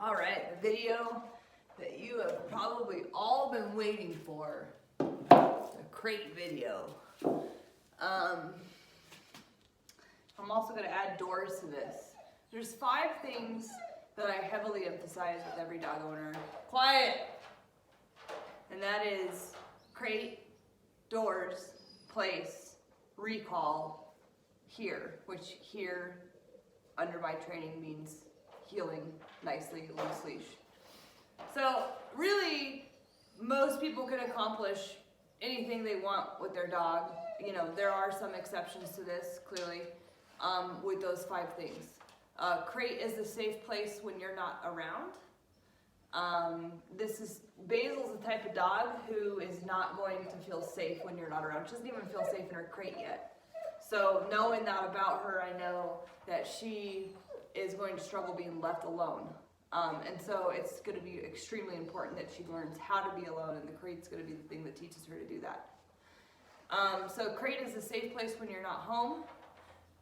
All right, the video that you have probably all been waiting for, the crate video. I'm also going to add doors to this. There's 5 things that I heavily emphasize with every dog owner. Quiet! And that is crate, doors, place, recall, here, which here under my training means heeling nicely, loose leash. So really, most people can accomplish anything they want with their dog. You know, there are some exceptions to this, clearly, with those 5 things. Crate is a safe place when you're not around. Basil's the type of dog who is not going to feel safe when you're not around. She doesn't even feel safe in her crate yet. So knowing that about her, I know that she is going to struggle being left alone. And so it's going to be extremely important that she learns how to be alone, and the crate's going to be the thing that teaches her to do that. So crate is a safe place when you're not home.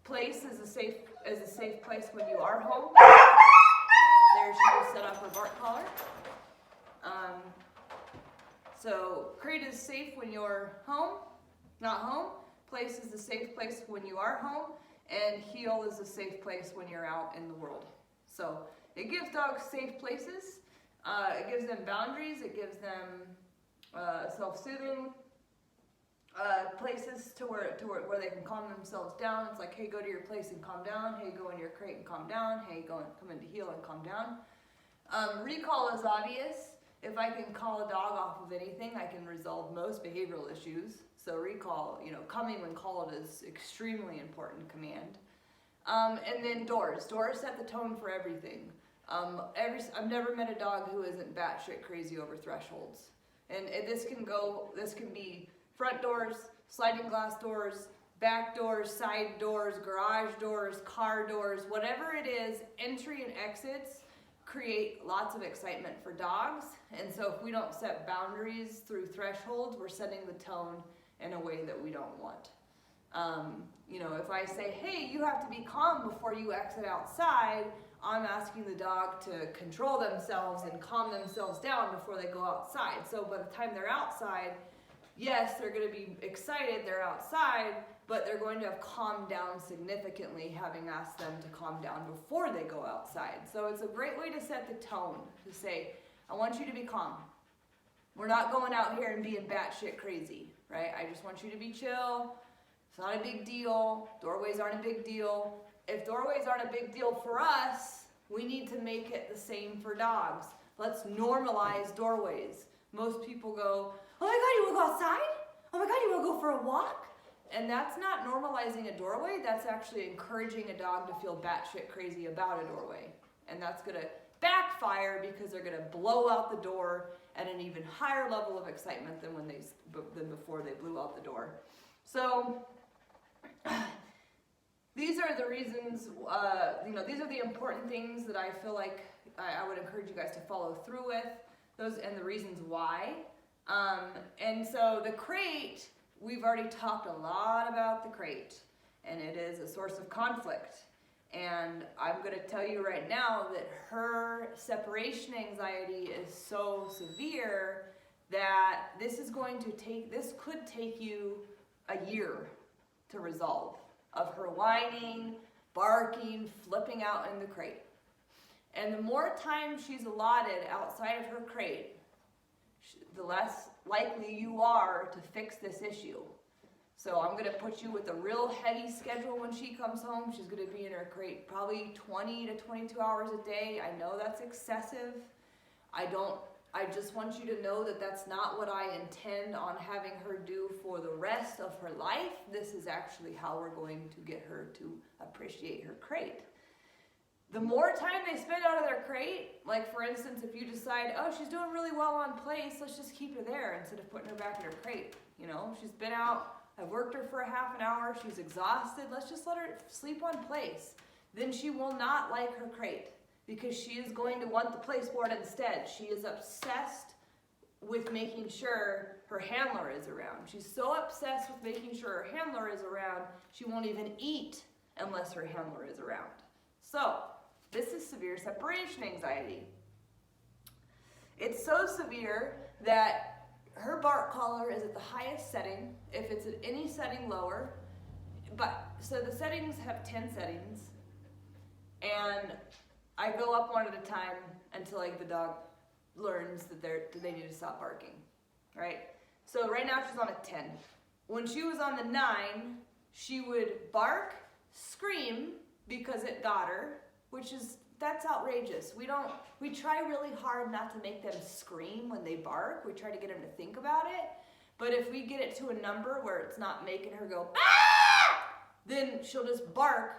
Place is a safe place when you are home. There she will set up her bark collar. So crate is safe when you're home, not home. Place is a safe place when you are home, and heel is a safe place when you're out in the world. So it gives dogs safe places. It gives them boundaries. It gives them self-soothing places to where they can calm themselves down. It's like, hey, go to your place and calm down. Hey, go in your crate and calm down. Hey, come into heel and calm down. Recall is obvious. If I can call a dog off of anything, I can resolve most behavioral issues. So recall, coming when called is extremely important command. And then doors. Doors set the tone for everything. I've never met a dog who isn't batshit crazy over thresholds. And this can be front doors, sliding glass doors, back doors, side doors, garage doors, car doors, whatever it is, entry and exits create lots of excitement for dogs. And so if we don't set boundaries through thresholds, we're setting the tone in a way that we don't want. If I say, hey, you have to be calm before you exit outside, I'm asking the dog to control themselves and calm themselves down before they go outside. So by the time they're outside, yes, they're going to be excited, they're outside, but they're going to have calmed down significantly, having asked them to calm down before they go outside. So it's a great way to set the tone, to say, I want you to be calm. We're not going out here and being batshit crazy, right? I just want you to be chill. It's not a big deal. Doorways aren't a big deal. If doorways aren't a big deal for us, we need to make it the same for dogs. Let's normalize doorways. Most people go, oh my God, you want to go outside? Oh my God, you want to go for a walk? And that's not normalizing a doorway. That's actually encouraging a dog to feel batshit crazy about a doorway. And that's going to backfire because they're going to blow out the door at an even higher level of excitement than before they blew out the door. So these are the reasons, these are the important things that I feel like I would encourage you guys to follow through with, those and the reasons why. And so the crate, we've already talked a lot about the crate, and it is a source of conflict. And I'm going to tell you right now that her separation anxiety is so severe that this could take you a year to resolve, of her whining, barking, flipping out in the crate. And the more time she's allotted outside of her crate, the less likely you are to fix this issue. So I'm going to put you with a real heavy schedule when she comes home. She's going to be in her crate probably 20 to 22 hours a day. I know that's excessive. I just want you to know that that's not what I intend on having her do for the rest of her life. This is actually how we're going to get her to appreciate her crate. The more time they spend out of their crate, like for instance, if you decide, oh, she's doing really well on place, let's just keep her there instead of putting her back in her crate. She's been out, I've worked her for a half an hour, she's exhausted, let's just let her sleep on place. Then she will not like her crate because she is going to want the place board instead. She is obsessed with making sure her handler is around. She's so obsessed with making sure her handler is around, she won't even eat unless her handler is around. So, this is severe separation anxiety. It's so severe that her bark collar is at the highest setting. If it's at any setting lower, so the settings have 10 settings, and I go up one at a time until like the dog learns that they need to stop barking, right? So right now she's on a 10. When she was on the 9, she would bark, scream because it got her, that's outrageous. We try really hard not to make them scream when they bark. We try to get them to think about it. But if we get it to a number where it's not making her go, ah! Then she'll just bark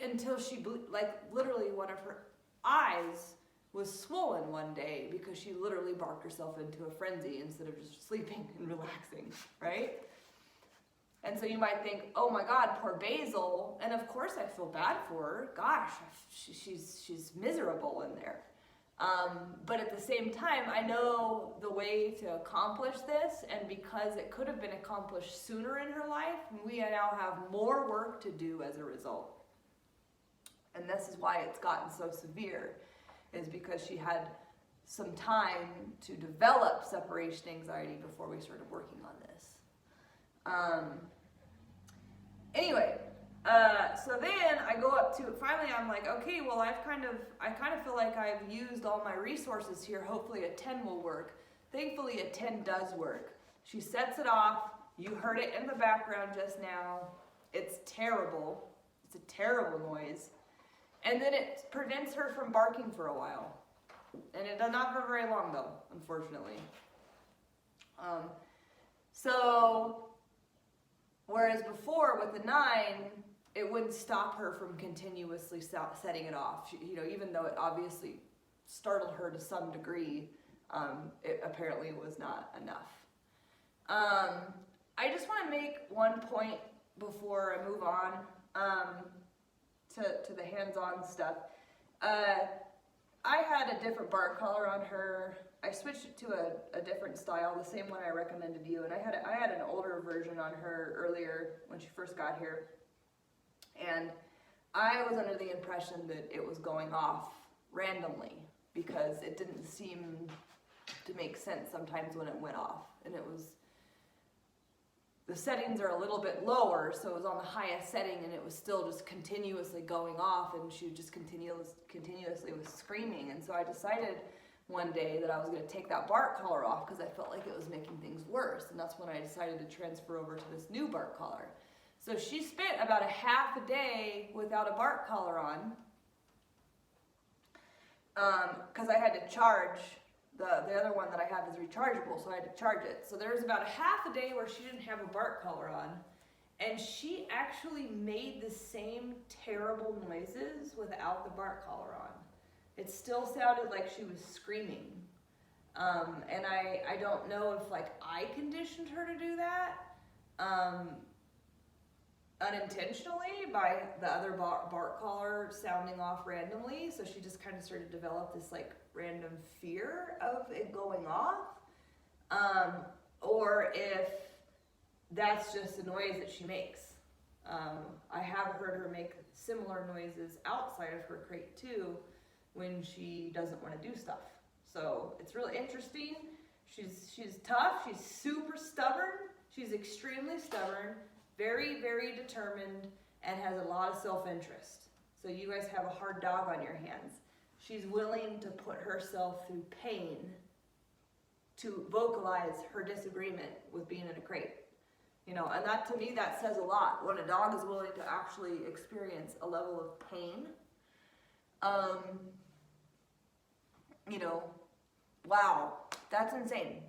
until she, like literally one of her eyes was swollen one day because she literally barked herself into a frenzy instead of just sleeping and relaxing, right? And so you might think, oh my God, poor Basil. And of course I feel bad for her. Gosh, she's miserable in there. But at the same time, I know the way to accomplish this, and because it could have been accomplished sooner in her life, we now have more work to do as a result. And this is why it's gotten so severe, is because she had some time to develop separation anxiety before we started working on this. Anyway, so then I go up to, finally I'm like, okay, well I kind of feel like I've used all my resources here. Hopefully a 10 will work. Thankfully a 10 does work. She sets it off. You heard it in the background just now. It's terrible. It's a terrible noise. And then it prevents her from barking for a while. And it does not for very long though, unfortunately. So, whereas before with the 9, it wouldn't stop her from continuously setting it off. Even though it obviously startled her to some degree, it apparently was not enough. I just want to make one point before I move on to the hands-on stuff. I had a different bark collar on her. I switched it to a different style, the same one I recommended you, and I had an older version on her earlier when she first got here, and I was under the impression that it was going off randomly because it didn't seem to make sense sometimes when it went off, and the settings are a little bit lower, so it was on the highest setting and it was still just continuously going off, and she just continuously was screaming. And so I decided one day that I was going to take that bark collar off because I felt like it was making things worse, and that's when I decided to transfer over to this new bark collar. So she spent about a half a day without a bark collar on because I had to charge. The other one that I have is rechargeable, so I had to charge it. So there was about a half a day where she didn't have a bark collar on, and she actually made the same terrible noises without the bark collar on. It still sounded like she was screaming. And I don't know if I conditioned her to do that unintentionally by the other bark collar sounding off randomly, so she just kind of started to develop this random fear of it going off, or if that's just the noise that she makes. I have heard her make similar noises outside of her crate too when she doesn't want to do stuff. So it's really interesting. She's tough, she's super stubborn, she's extremely stubborn, very, very determined, and has a lot of self-interest. So you guys have a hard dog on your hands. She's willing to put herself through pain to vocalize her disagreement with being in a crate. And that, to me, that says a lot. When a dog is willing to actually experience a level of pain, wow, that's insane.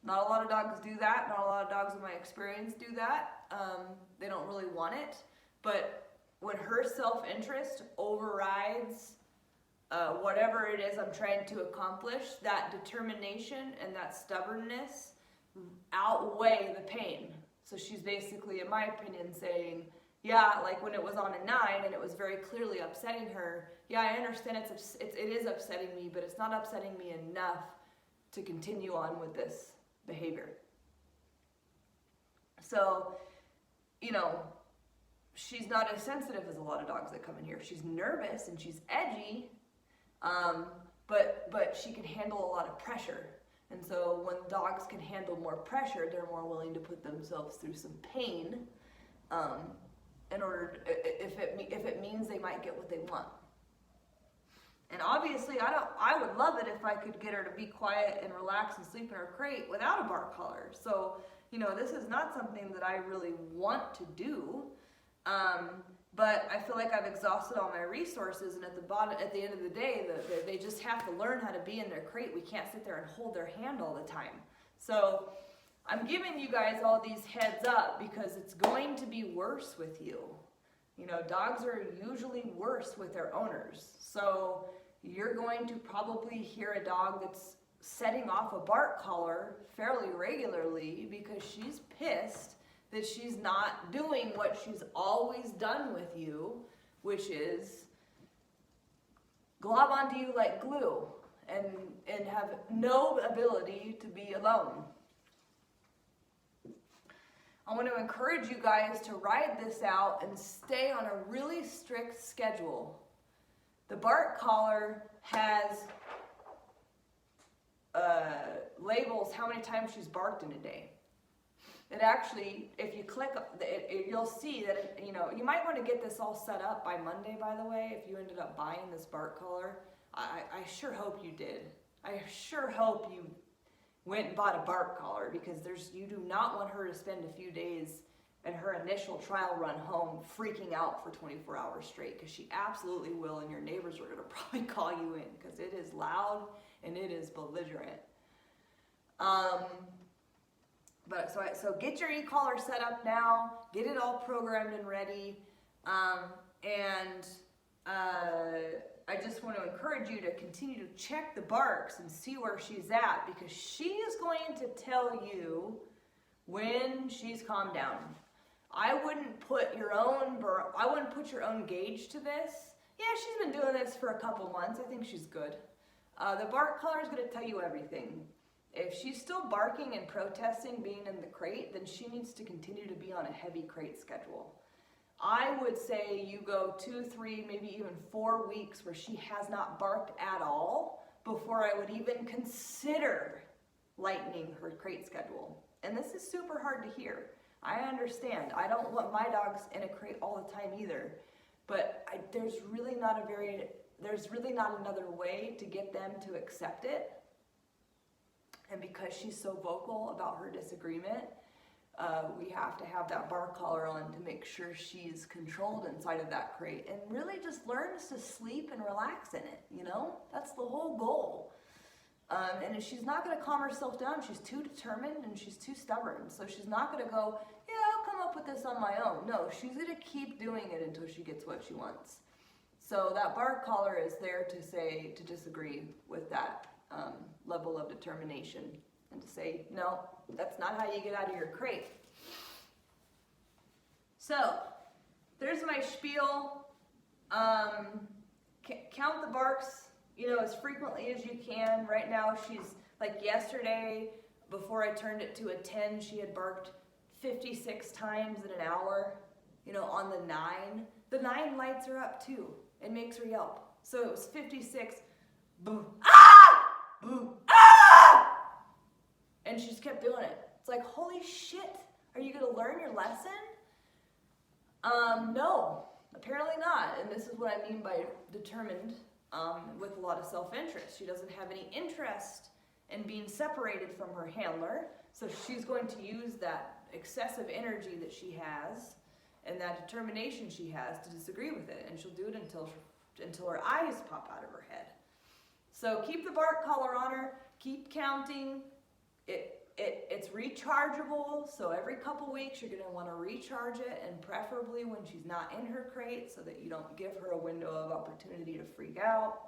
Not a lot of dogs do that. Not a lot of dogs in my experience do that. They don't really want it. But when her self-interest overrides whatever it is I'm trying to accomplish, that determination and that stubbornness outweigh the pain. So she's basically, in my opinion, saying, yeah, when it was on a 9 and it was very clearly upsetting her, yeah, I understand it is upsetting me, but it's not upsetting me enough to continue on with this behavior. So, she's not as sensitive as a lot of dogs that come in here. She's nervous and she's edgy, but but she can handle a lot of pressure. And so when dogs can handle more pressure, they're more willing to put themselves through some pain, in order, if it means they might get what they want. And obviously, I would love it if I could get her to be quiet and relax and sleep in her crate without a bark collar. So, this is not something that I really want to do. But I feel like I've exhausted all my resources, and at the end of the day, they just have to learn how to be in their crate. We can't sit there and hold their hand all the time. So I'm giving you guys all these heads up because it's going to be worse with you. Dogs are usually worse with their owners. So you're going to probably hear a dog that's setting off a bark collar fairly regularly because she's pissed that she's not doing what she's always done with you, which is glob onto you like glue and have no ability to be alone. I want to encourage you guys to ride this out and stay on a really strict schedule. The bark collar has labels how many times she's barked in a day. It actually, if you click, you'll see that, you might want to get this all set up by Monday, by the way, if you ended up buying this bark collar. I sure hope you did. I sure hope you went and bought a bark collar, because you do not want her to spend a few days in her initial trial run home freaking out for 24 hours straight, because she absolutely will, and your neighbors are going to probably call you in because it is loud and it is belligerent. So get your e-collar set up now, get it all programmed and ready, and I just want to encourage you to continue to check the barks and see where she's at, because she is going to tell you when she's calmed down. I wouldn't put your own gauge to this. Yeah, she's been doing this for a couple months. I think she's good. The bark collar is going to tell you everything. If she's still barking and protesting being in the crate, then she needs to continue to be on a heavy crate schedule. I would say you go 2, 3, maybe even 4 weeks where she has not barked at all before I would even consider lightening her crate schedule. And this is super hard to hear. I understand. I don't want my dogs in a crate all the time either. But there's really not another way to get them to accept it. And because she's so vocal about her disagreement, we have to have that bark collar on to make sure she's controlled inside of that crate and really just learns to sleep and relax in it, That's the whole goal. And if she's not going to calm herself down, she's too determined and she's too stubborn. So she's not going to go, yeah, I'll come up with this on my own. No, she's going to keep doing it until she gets what she wants. So that bark collar is there to disagree with that level of determination and to say, no, that's not how you get out of your crate. So there's my spiel. Count the barks, as frequently as you can. Right now she's, like yesterday, before I turned it to a 10, she had barked 56 times in an hour, on the 9. The 9 lights her up too. It makes her yelp. So it was 56, boom, ah! Boom, ah! And she just kept doing it. It's like, holy shit, are you going to learn your lesson? No, apparently not. And this is what I mean by determined, with a lot of self-interest. She doesn't have any interest in being separated from her handler, so she's going to use that excessive energy that she has and that determination she has to disagree with it, and she'll do it until her eyes pop out of her head. So keep the bark collar on her, keep counting. It's rechargeable, so every couple weeks you're going to want to recharge it, and preferably when she's not in her crate so that you don't give her a window of opportunity to freak out.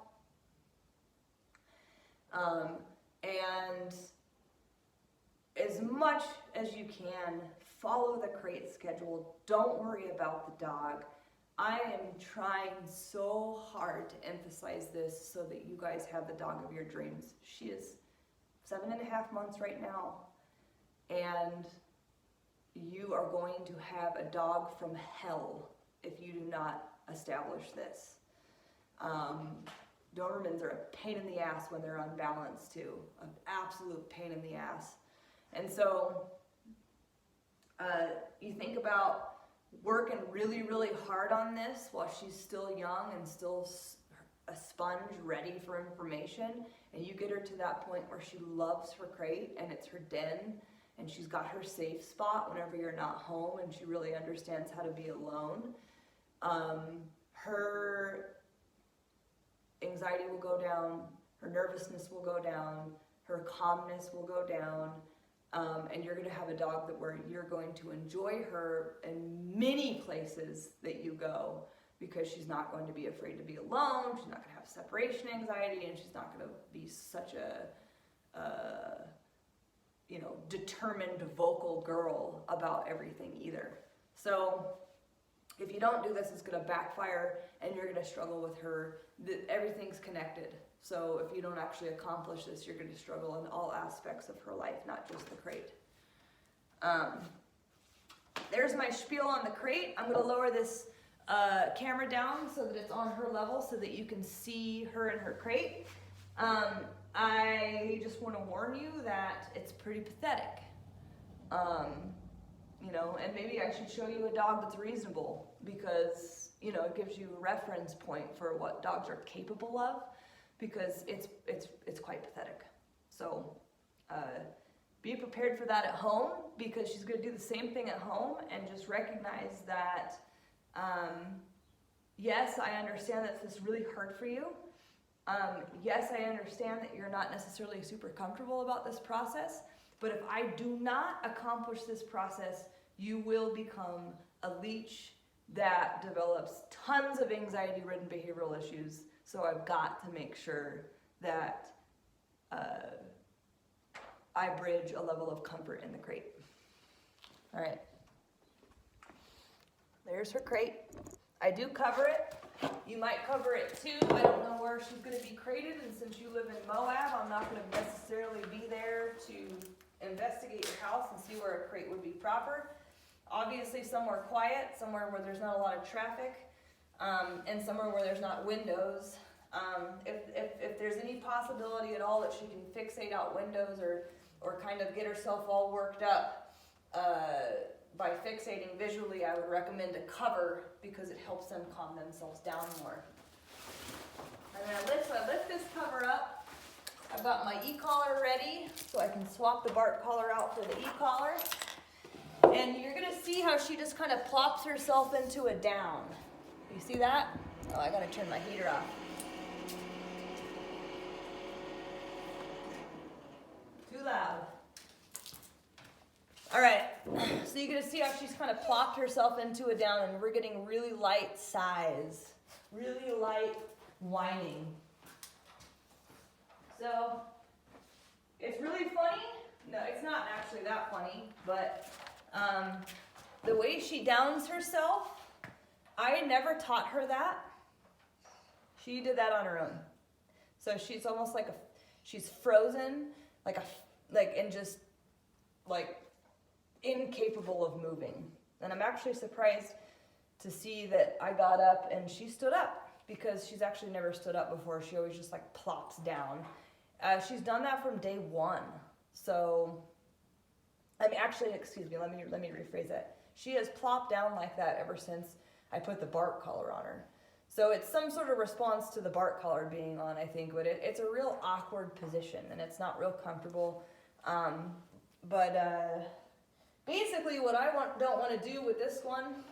And as much as you can, follow the crate schedule. Don't worry about the dog. I am trying so hard to emphasize this so that you guys have the dog of your dreams. She is 7.5 months right now, and you are going to have a dog from hell if you do not establish this. Dobermans are a pain in the ass when they're unbalanced too, an absolute pain in the ass. And so you think about working really, really hard on this while she's still young and still a sponge ready for information, and you get her to that point where she loves her crate and it's her den and she's got her safe spot whenever you're not home, and she really understands how to be alone. Her anxiety will go down, her nervousness will go down, her calmness will go down, and you're going to have a dog where you're going to enjoy her in many places that you go, because she's not going to be afraid to be alone, she's not going to have separation anxiety, and she's not going to be such a determined vocal girl about everything either. So if you don't do this, it's going to backfire and you're going to struggle with her. Everything's connected. So if you don't actually accomplish this, you're going to struggle in all aspects of her life, not just the crate. There's my spiel on the crate. I'm going to lower this camera down so that it's on her level so that you can see her in her crate. I just want to warn you that it's pretty pathetic. And maybe I should show you a dog that's reasonable, because, it gives you a reference point for what dogs are capable of, because it's quite pathetic. So be prepared for that at home, because she's going to do the same thing at home, and just recognize that, yes, I understand that this is really hard for you. Yes, I understand that you're not necessarily super comfortable about this process, but if I do not accomplish this process, you will become a leech that develops tons of anxiety-ridden behavioral issues. So I've got to make sure that I bridge a level of comfort in the crate. All right. There's her crate. I do cover it. You might cover it too. I don't know where she's going to be crated, and since you live in Moab, I'm not going to necessarily be there to investigate your house and see where a crate would be proper. Obviously somewhere quiet, somewhere where there's not a lot of traffic, and somewhere where there's not windows. If there's any possibility at all that she can fixate out windows or kind of get herself all worked up by fixating visually, I would recommend a cover, because it helps them calm themselves down more. And then I lift this cover up. I've got my e-collar ready, so I can swap the bark collar out for the e-collar. And you're going to see how she just kind of plops herself into a down. You see that? Oh, I got to turn my heater off. Too loud. All right, so you're going to see how she's kind of plopped herself into a down, and we're getting really light sighs, really light whining. So it's really funny. No, it's not actually that funny, but the way she downs herself, I never taught her that. She did that on her own. So she's almost like she's frozen, and just incapable of moving. And I'm actually surprised to see that I got up and she stood up, because she's actually never stood up before. She always just plops down. She's done that from day one. So, excuse me, let me rephrase that. She has plopped down like that ever since I put the bark collar on her. So it's some sort of response to the bark collar being on, I think, but it's a real awkward position, and it's not real comfortable. Basically what I don't want to do with this one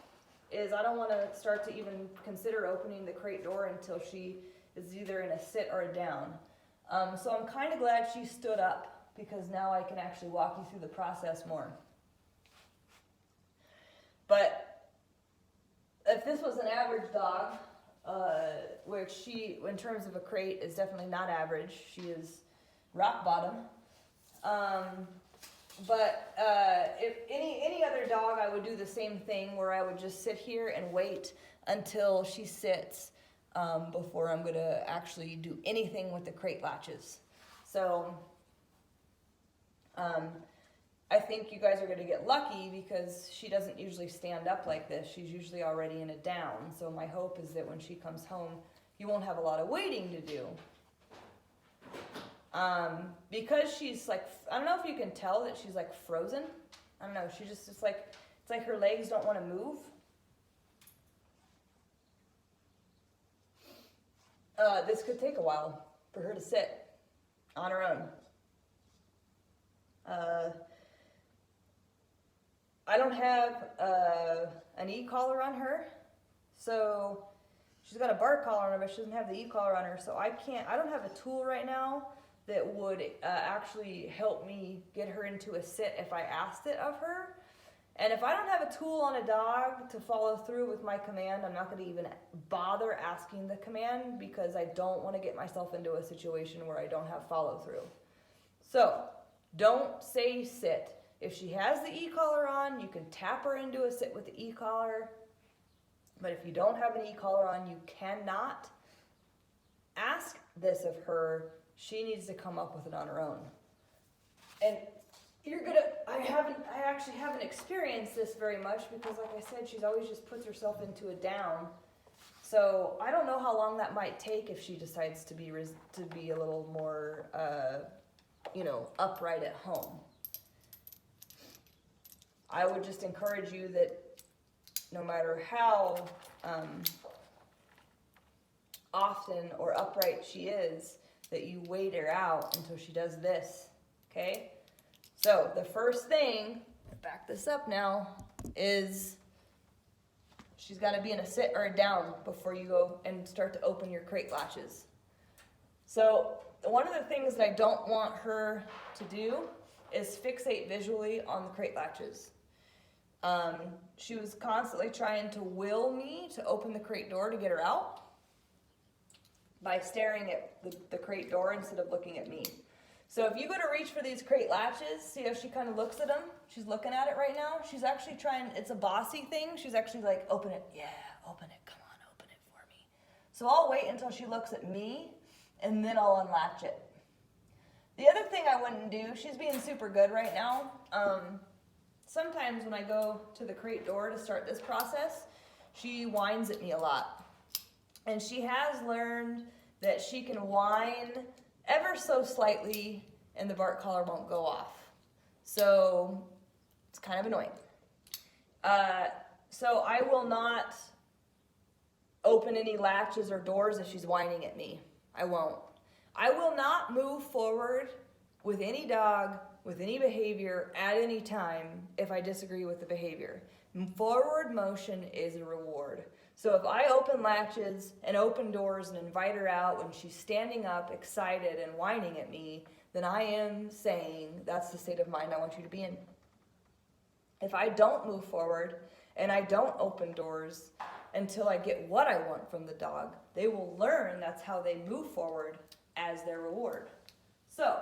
is I don't want to start to even consider opening the crate door until she is either in a sit or a down. So I'm kind of glad she stood up, because now I can actually walk you through the process more. But if this was an average dog, which she, in terms of a crate, is definitely not average. She is rock bottom. But if any other dog, I would do the same thing, where I would just sit here and wait until she sits before I'm going to actually do anything with the crate latches. So I think you guys are going to get lucky, because she doesn't usually stand up like this. She's usually already in a down. So my hope is that when she comes home, you won't have a lot of waiting to do. Because she's like, I don't know if you can tell that she's like frozen. I don't know, she just, it's like her legs don't want to move. This could take a while for her to sit on her own. I don't have an e-collar on her, so she's got a bark collar on her, but she doesn't have the e-collar on her, so I don't have a tool right now that would actually help me get her into a sit if I asked it of her. And if I don't have a tool on a dog to follow through with my command, I'm not going to even bother asking the command, because I don't want to get myself into a situation where I don't have follow through. So don't say sit. If she has the e-collar on, you can tap her into a sit with the e-collar. But if you don't have an e-collar on, you cannot ask this of her. She needs to come up with it on her own. And I actually haven't experienced this very much, because like I said, she's always just puts herself into a down. So I don't know how long that might take if she decides to be a little more, upright at home. I would just encourage you that no matter how often or upright she is, that you wait her out until she does this, okay? So the first thing, back this up now, is she's got to be in a sit or a down before you go and start to open your crate latches. So one of the things that I don't want her to do is fixate visually on the crate latches. She was constantly trying to will me to open the crate door to get her out by staring at the crate door instead of looking at me. So if you go to reach for these crate latches, see how she kind of looks at them? She's looking at it right now. She's actually trying, it's a bossy thing. She's actually like, open it. Yeah, open it. Come on, open it for me. So I'll wait until she looks at me, and then I'll unlatch it. The other thing I wouldn't do, she's being super good right now. Sometimes when I go to the crate door to start this process, she whines at me a lot. And she has learned that she can whine ever so slightly and the bark collar won't go off. So it's kind of annoying. So I will not open any latches or doors if she's whining at me. I won't. I will not move forward with any dog, with any behavior at any time if I disagree with the behavior. Forward motion is a reward. So if I open latches and open doors and invite her out when she's standing up, excited and whining at me, then I am saying that's the state of mind I want you to be in. If I don't move forward and I don't open doors until I get what I want from the dog, they will learn that's how they move forward as their reward. So,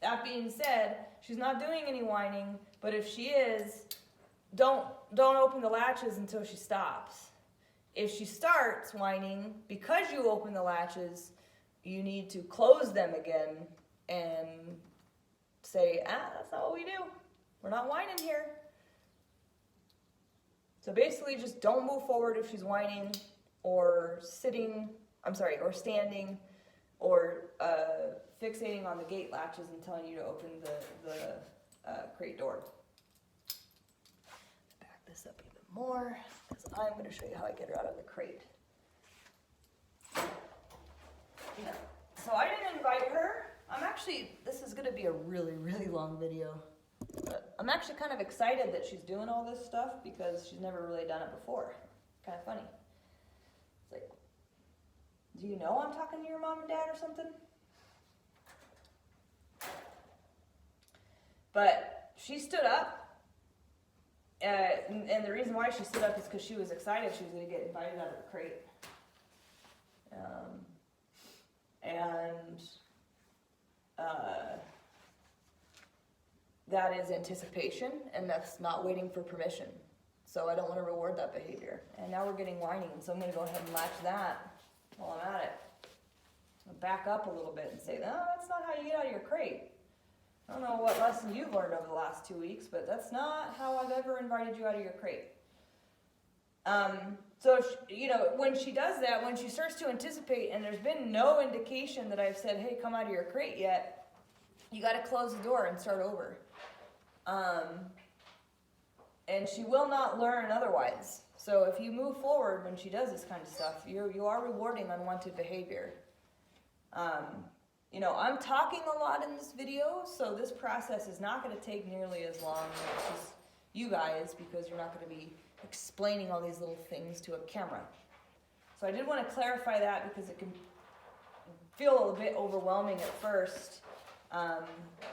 that being said, she's not doing any whining, but if she is, don't open the latches until she stops. If she starts whining, because you open the latches, you need to close them again and say, that's not what we do. We're not whining here. So basically just don't move forward if she's whining or standing or fixating on the gate latches and telling you to open the crate door. Back this up even more, because I'm going to show you how I get her out of the crate. Yeah. So I didn't invite her. This is going to be a really, really long video. But I'm actually kind of excited that she's doing all this stuff because she's never really done it before. Kind of funny. It's like, do you know I'm talking to your mom and dad or something? But she stood up, and the reason why she stood up is because she was excited she was going to get invited out of the crate. That is anticipation, and that's not waiting for permission. So I don't want to reward that behavior. And now we're getting whining, so I'm going to go ahead and latch that while I'm at it. I'll back up a little bit and say, no, that's not how you get out of your crate. I don't know what lesson you've learned over the last 2 weeks, but that's not how I've ever invited you out of your crate. So, if when she does that, when she starts to anticipate, and there's been no indication that I've said, hey, come out of your crate yet, you got to close the door and start over. And she will not learn otherwise. So if you move forward when she does this kind of stuff, you are rewarding unwanted behavior. I'm talking a lot in this video, so this process is not going to take nearly as long as you guys, because you're not going to be explaining all these little things to a camera. So I did want to clarify that, because it can feel a bit overwhelming at first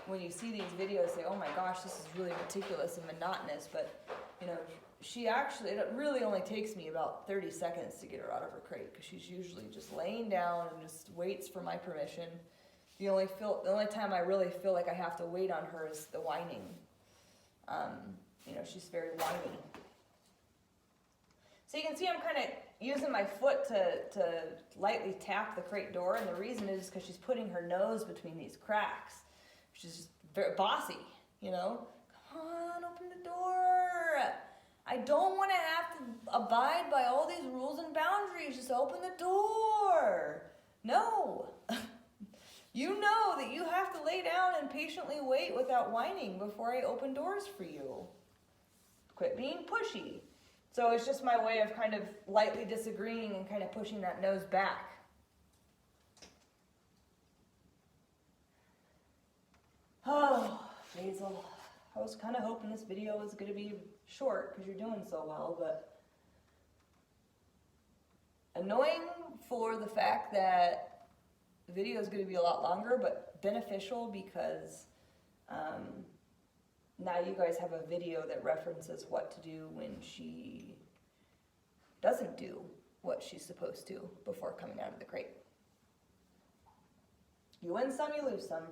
when you see these videos. Say, oh my gosh, this is really meticulous and monotonous, but it really only takes me about 30 seconds to get her out of her crate, because she's usually just laying down and just waits for my permission. The only time I really feel like I have to wait on her is the whining. She's very whiny. So you can see I'm kind of using my foot to lightly tap the crate door, and the reason is because she's putting her nose between these cracks. She's very bossy, Come on, open the door. I don't want to have to abide by all these rules and boundaries. Just open the door. No. You know that you have to lay down and patiently wait without whining before I open doors for you. Quit being pushy. So it's just my way of kind of lightly disagreeing and kind of pushing that nose back. Oh, Basil. I was kind of hoping this video was going to be short because you're doing so well, but annoying for the fact that the video is going to be a lot longer, but beneficial because now you guys have a video that references what to do when she doesn't do what she's supposed to before coming out of the crate. You win some, you lose some.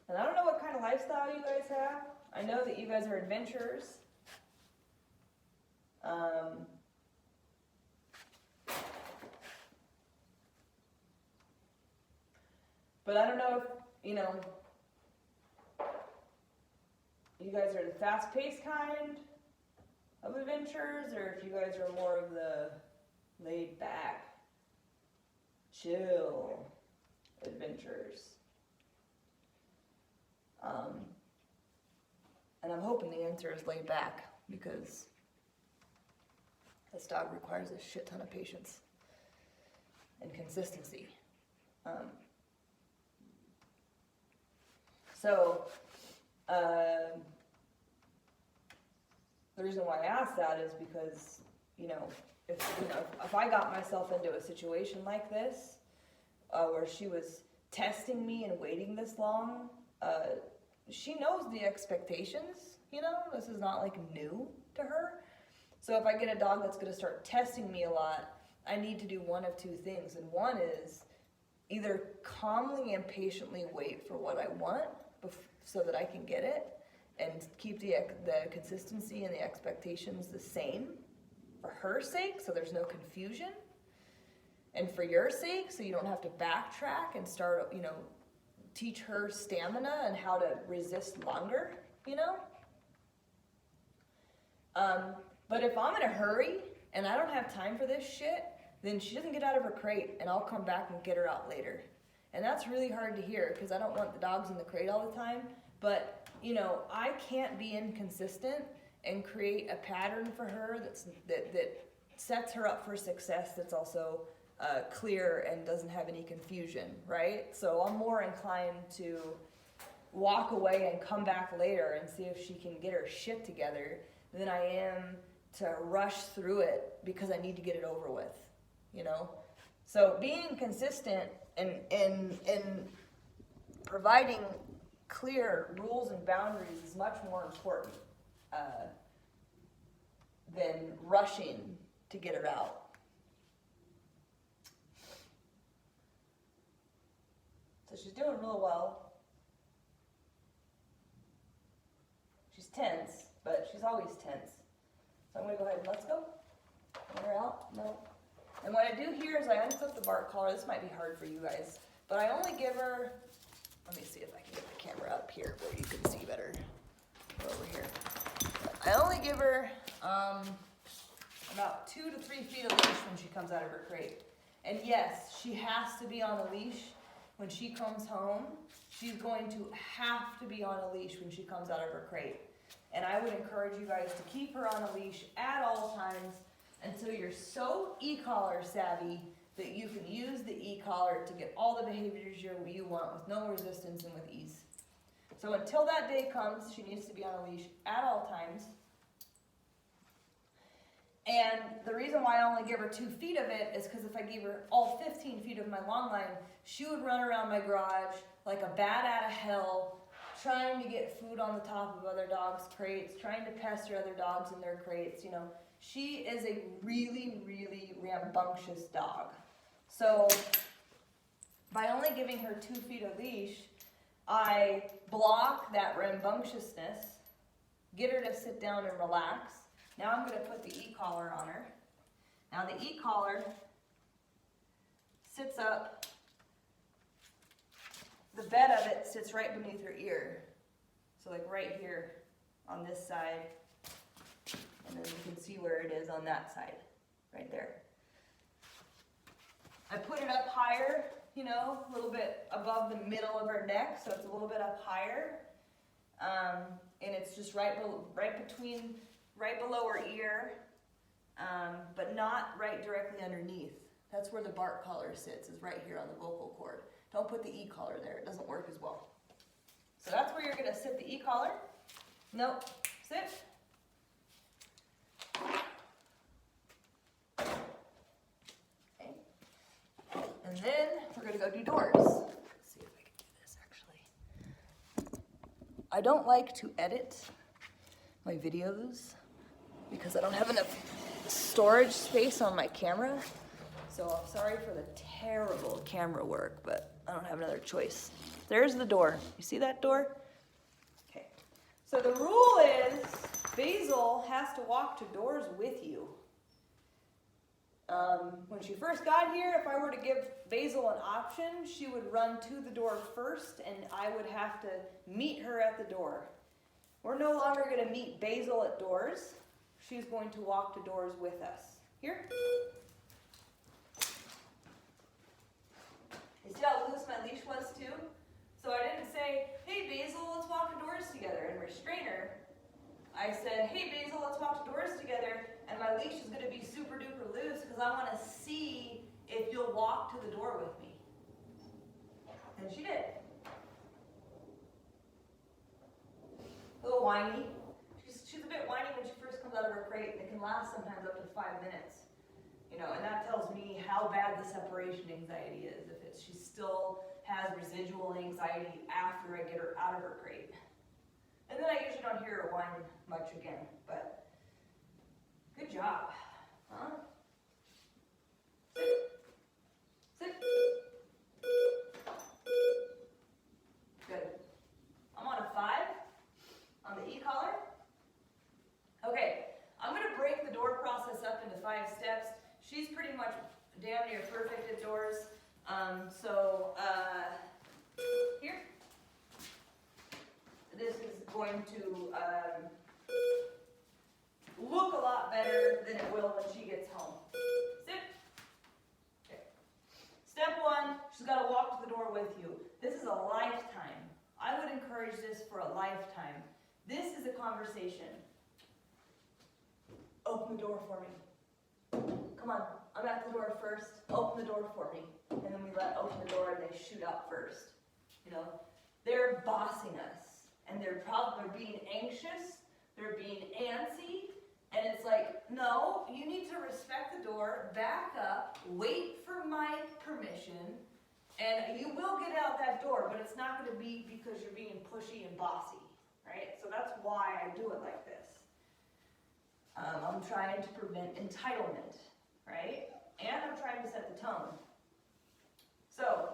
And I don't know what kind of lifestyle you guys have. I know that you guys are adventurers. But I don't know if, you guys are the fast-paced kind of adventurers, or if you guys are more of the laid-back, chill adventurers. And I'm hoping the answer is laid back, because this dog requires a shit ton of patience and consistency. The reason why I asked that is because, if I got myself into a situation like this, where she was testing me and waiting this long, she knows the expectations, this is not like new to her. So if I get a dog that's going to start testing me a lot, I need to do one of two things. And one is either calmly and patiently wait for what I want so that I can get it, and keep the consistency and the expectations the same for her sake, so there's no confusion, and for your sake, so you don't have to backtrack and start, teach her stamina and how to resist longer, But if I'm in a hurry and I don't have time for this shit, then she doesn't get out of her crate, and I'll come back and get her out later. And that's really hard to hear, because I don't want the dogs in the crate all the time. But, I can't be inconsistent and create a pattern for her that sets her up for success, that's also clear and doesn't have any confusion, right? So I'm more inclined to walk away and come back later and see if she can get her shit together than I am to rush through it because I need to get it over with, So being consistent and providing clear rules and boundaries is much more important than rushing to get her out. So she's doing real well. tense, but she's always tense. So I'm gonna go ahead and let's go. Let her out, no. And what I do here is I unclip the bark collar. This might be hard for you guys, but I only give her, let me see if I can get the camera up here where you can see better. Over here. I only give her about 2 to 3 feet of leash when she comes out of her crate. And yes, she has to be on a leash when she comes home. She's going to have to be on a leash when she comes out of her crate. And I would encourage you guys to keep her on a leash at all times until you're so e-collar savvy that you can use the e-collar to get all the behaviors you want with no resistance and with ease. So until that day comes, she needs to be on a leash at all times. And the reason why I only give her 2 feet of it is because if I gave her all 15 feet of my long line, she would run around my garage like a bat out of hell, trying to get food on the top of other dogs' crates, trying to pester other dogs in their crates, you know. She is a really, really rambunctious dog. So by only giving her 2 feet of leash, I block that rambunctiousness, get her to sit down and relax. Now I'm going to put the e-collar on her. Now the e-collar sits up, the bed of it sits right beneath her ear. So like right here on this side, and then you can see where it is on that side, right there. I put it up higher, you know, a little bit above the middle of her neck, so it's a little bit up higher. And it's just right below her ear, but not right directly underneath. That's where the bark collar sits, is right here on the vocal cord. Don't put the e-collar there, it doesn't work as well. So that's where you're gonna sit the e-collar. Nope, sit. Okay. And then we're gonna go do doors. Let's see if I can do this actually. I don't like to edit my videos because I don't have enough storage space on my camera. So I'm sorry for the terrible camera work, but I don't have another choice. There's the door. You see that door? Okay. So the rule is Basil has to walk to doors with you. When she first got here, if I were to give Basil an option, she would run to the door first and I would have to meet her at the door. We're no longer going to meet Basil at doors. She's going to walk to doors with us. Here. You see how loose my leash was too? So I didn't say, hey Basil, let's walk to doors together and restrain her. I said, hey Basil, let's walk to doors together, and my leash is going to be super duper loose because I want to see if you'll walk to the door with me. And she did. A little whiny. She's a bit whiny when she first comes out of her crate, and it can last sometimes up to 5 minutes. You know, and that tells me how bad the separation anxiety is. If she still has residual anxiety after I get her out of her crate. And then I usually don't hear her whine much again, but good job. Huh? Sit. Sit. Good. I'm on a 5 on the e-collar. Okay, I'm going to break the door process up into 5 steps. She's pretty much damn near perfect at doors. Here. This is going to look a lot better than it will when she gets home. Sit. Okay. Step 1, she's got to walk to the door with you. This is a lifetime. I would encourage this for a lifetime. This is a conversation. Open the door for me. Come on, I'm at the door first. Open the door for me. And then we open the door and they shoot out first. You know, they're bossing us. And they're being anxious. They're being antsy. And it's like, no, you need to respect the door, back up, wait for my permission, and you will get out that door, but it's not going to be because you're being pushy and bossy, right? So that's why I do it like this. I'm trying to prevent entitlement, right? And I'm trying to set the tone. So,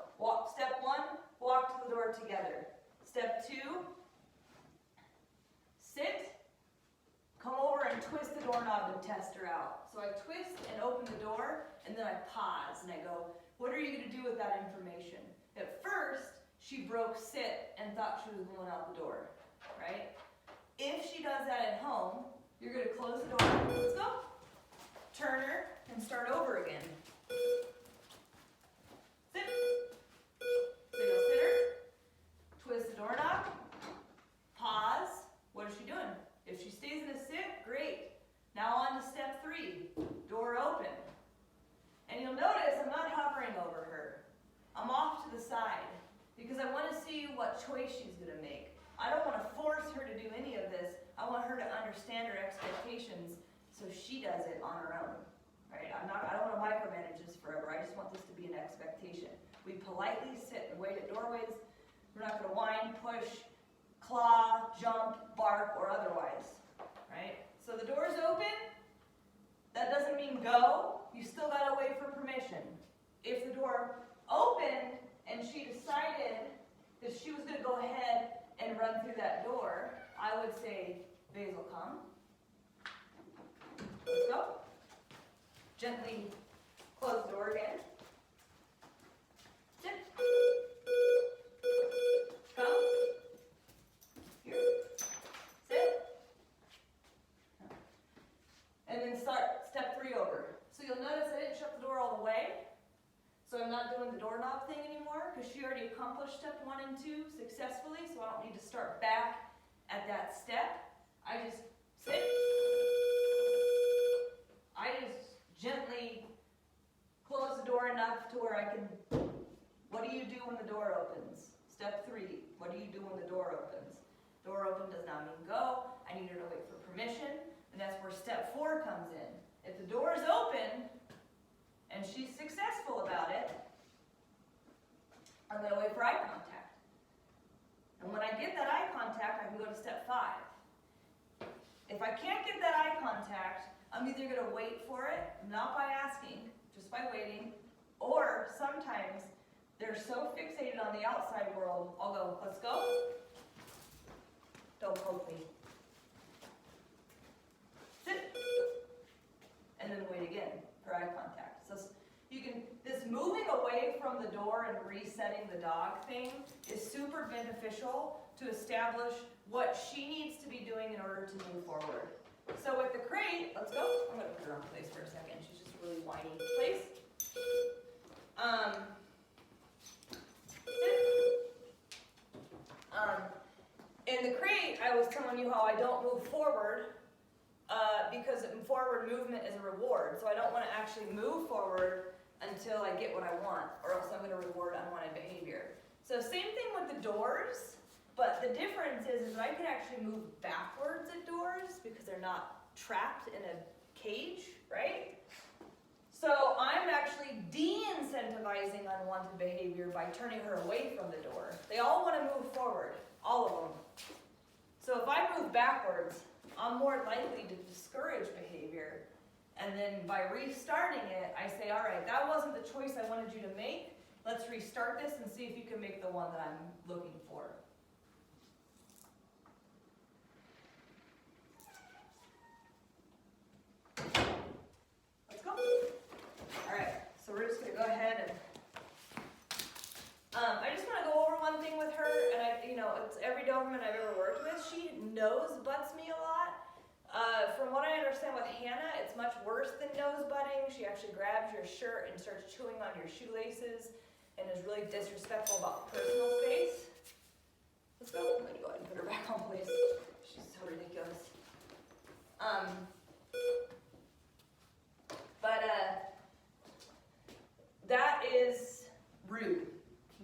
step 1, walk to the door together. Step 2, sit, come over and twist the doorknob and test her out. So I twist and open the door, and then I pause and I go, what are you going to do with that information? At first, she broke sit and thought she was going out the door, right? If she does that at home, you're going to close the door. Let's go. Turn her and start over again. Sit. So you'll sit her, twist the doorknob, pause. What is she doing? If she stays in a sit, great. Now on to step 3, door open. And you'll notice I'm not hovering over her. I'm off to the side because I want to see what choice she's going to make. I don't want to force her to do any of this. I want her to understand her expectations so she does it on her own. Right? I don't want to micromanage this forever. I just want this to be an expectation. We politely sit and wait at doorways. We're not going to whine, push, claw, jump, bark, or otherwise. Right? So the door's open. That doesn't mean go. You still got to wait for permission. If the door opened and she decided that she was going to go ahead and run through that door, I would say, Basil, come. Let's go. Gently close the door again. Sit. Come. Here. Sit. And then start step 3 over. So you'll notice I didn't shut the door all the way. So I'm not doing the doorknob thing anymore because she already accomplished step 1 and 2 successfully, so I don't need to start back at that step. I just sit. I just gently close the door enough to where I can, what do you do when the door opens? Step 3, what do you do when the door opens? Door open does not mean go. I need her to wait for permission, and that's where step 4 comes in. If the door is open, and she's successful about it, I'm going to wait for eye contact. And when I get that eye contact, I can go to step 5. If I can't get that eye contact, I'm either going to wait for it, not by asking, just by waiting, or sometimes they're so fixated on the outside world, I'll go, let's go. Don't poke me. Sit. And then wait again for eye contact. So you can, this moving away from the door and resetting the dog thing is super beneficial to establish what she needs to be doing in order to move forward. So with the crate, let's go. I'm going to put her on place for a second. She's just really whiny. Place. In the crate, I was telling you how I don't move forward because forward movement is a reward. So I don't want to actually move forward until I get what I want, or else I'm going to reward unwanted behavior. So same thing with the doors, but the difference is I can actually move backwards at doors because they're not trapped in a cage, right? So I'm actually de-incentivizing unwanted behavior by turning her away from the door. They all want to move forward, all of them. So if I move backwards, I'm more likely to discourage behavior. And then by restarting it, I say, all right, that wasn't the choice I wanted you to make. Let's restart this and see if you can make the one that I'm looking for. Let's go. All right, so we're just going to go ahead and I just want to go over one thing with her, and it's every Doberman I've ever worked with. She nose butts me a lot. From what I understand with Hannah, it's much worse than nose butting. She actually grabs your shirt and starts chewing on your shoelaces and is really disrespectful about personal space. Let's go. I'm going to go ahead and put her back on place. She's so ridiculous. That is rude.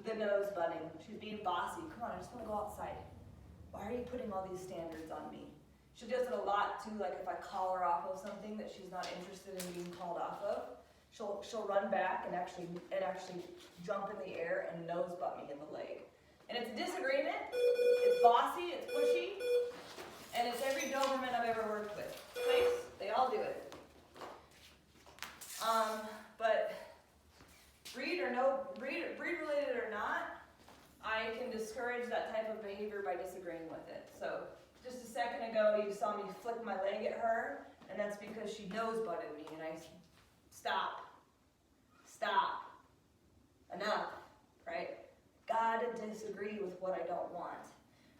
The nose butting. She's being bossy. Come on, I just want to go outside. Why are you putting all these standards on me? She does it a lot too, like if I call her off of something that she's not interested in being called off of, she'll run back and actually jump in the air and nose butt me in the leg. And it's a disagreement, it's bossy, it's pushy, and it's every Doberman I've ever worked with. Place, they all do it. But breed related or not, I can discourage that type of behavior by disagreeing with it. So just a second ago you saw me flick my leg at her, and that's because she nose butted me, and I stop, enough, right? Gotta disagree with what I don't want.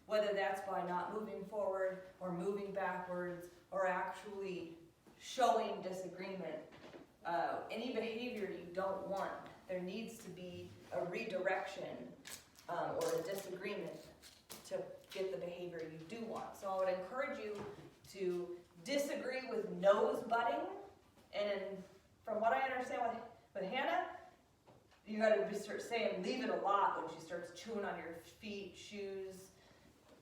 Whether that's by not moving forward or moving backwards or actually showing disagreement. Any behavior you don't want, there needs to be a redirection or a disagreement to get the behavior you do want. So I would encourage you to disagree with nose butting. And from what I understand with Hannah, you got to start saying leave it a lot when she starts chewing on your feet, shoes,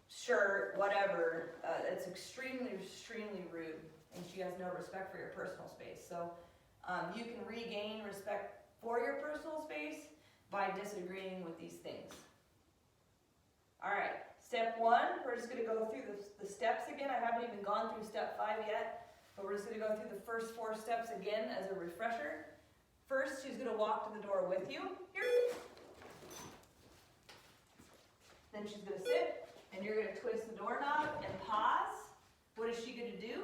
shirt, whatever. It's extremely, extremely rude, and she has no respect for your personal space. So you can regain respect for your personal space by disagreeing with these things. All right, step 1, we're just going to go through the steps again. I haven't even gone through step 5 yet, but we're just going to go through the first 4 steps again as a refresher. First, she's going to walk to the door with you. Here. Then she's going to sit, and you're going to twist the doorknob and pause. What is she going to do?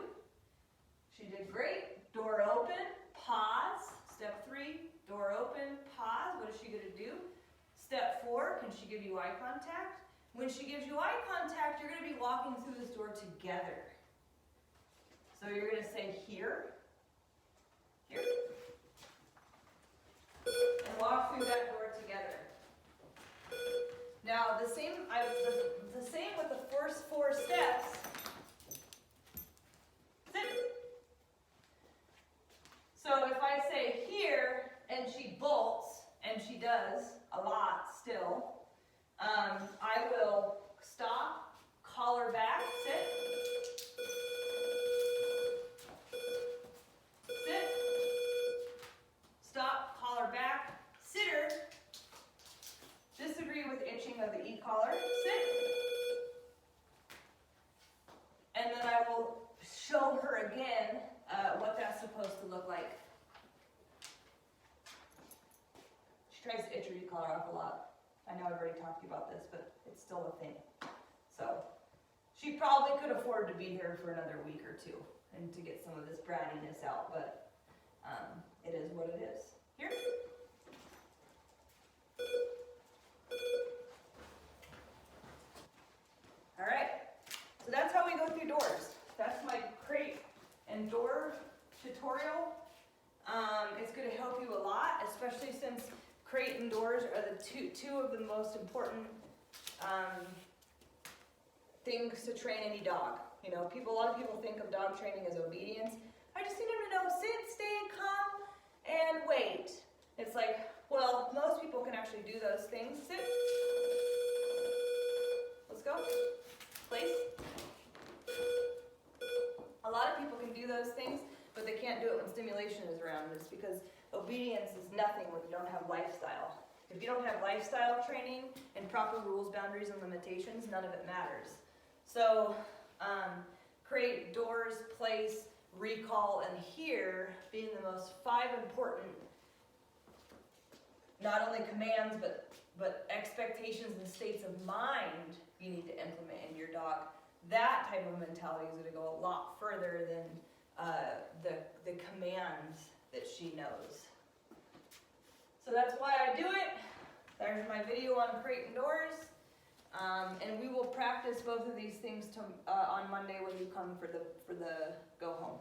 She did great. Door open, pause. Step 3, door open, pause. What is she going to do? Step 4, can she give you eye contact? When she gives you eye contact, you're going to be walking through this door together. So you're going to say here, here, and walk through that door together. Now the same with the first 4 steps. Sit. So if I say here and she bolts, and she does a lot still, I will stop, call her back, sit. Sit. Stop, call her back, sit her. Disagree with itching of the e-collar, sit. And then I will show her again what that's supposed to look like. She tries to itch her e-collar off a lot. I know I've already talked to you about this, but it's still a thing. So she probably could afford to be here for another week or 2 and to get some of this brattiness out, but it is what it is. Here. All right, so that's how we go through doors. That's my crate and door tutorial. It's going to help you a lot, especially since crate and doors are the two of the most important things to train any dog. You know, a lot of people think of dog training as obedience. I just need them to know sit, stay, come, and wait. It's like, well, most people can actually do those things. Sit. Let's go. Place. A lot of people can do those things, but they can't do it when stimulation is around. It's because obedience is nothing when you don't have lifestyle. If you don't have lifestyle training and proper rules, boundaries, and limitations, none of it matters. So, create, doors, place, recall, and here being the most 5 important, not only commands, but expectations and states of mind you need to implement in your dog. That type of mentality is going to go a lot further than the commands that she knows. So that's why I do it. There's my video on crate and doors. And we will practice both of these things on Monday when you come for the go home.